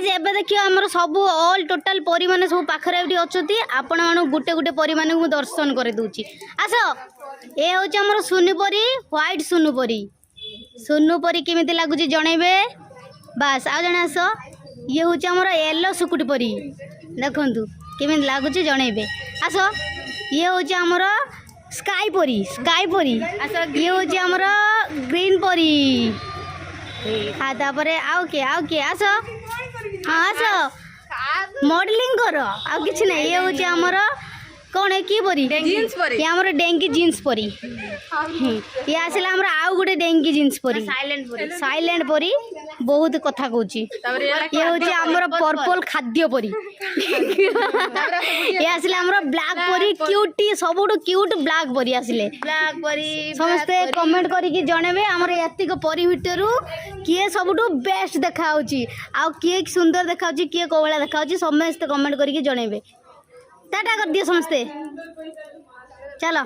Guys एबे देखियो हमर सब ऑल टोटल परी माने सब पाखरे एठी अछती आपण मानु गुटे गुटे परी माने मु दर्शन करे दूची आसो ए होची हमर सुनु परी व्हाइट सुनु परी केमिति लागुची जणैबे बस आ जणे आसो ये होची हमर येलो सुकुटी परी देखंतु केमिति लागुची जणैबे आसो ये होची हमर स्काई परी आसो ये होची हमर ग्रीन परी हाँ तापरे आउ के आस हाँ आस मॉडलिंग कर आउ किछ नहीं ये होची हमर कौन है की परी जींस परी ये हमर डेंगी जींस परी ये आसला हमर आउ गुटे डेंगी जींस परी साइलेंट परी बहुत कथा कहूची ये होची हमर पर्पल खाद्य परी ये आसले हमर ब्लैक परी क्यूटी सबुटो क्यूट ब्लैक परी आसले ब्लैक परी समस्ते कमेंट करिकि जणेबे हमर एतिक परी भितरु किए सबुटो बेस्ट देखा होची आ किए सुंदर देखा होची किए कोवळा देखा होची समस्ते कमेंट करिकि जणेबे टाटा कर दियो समस्ते चलो।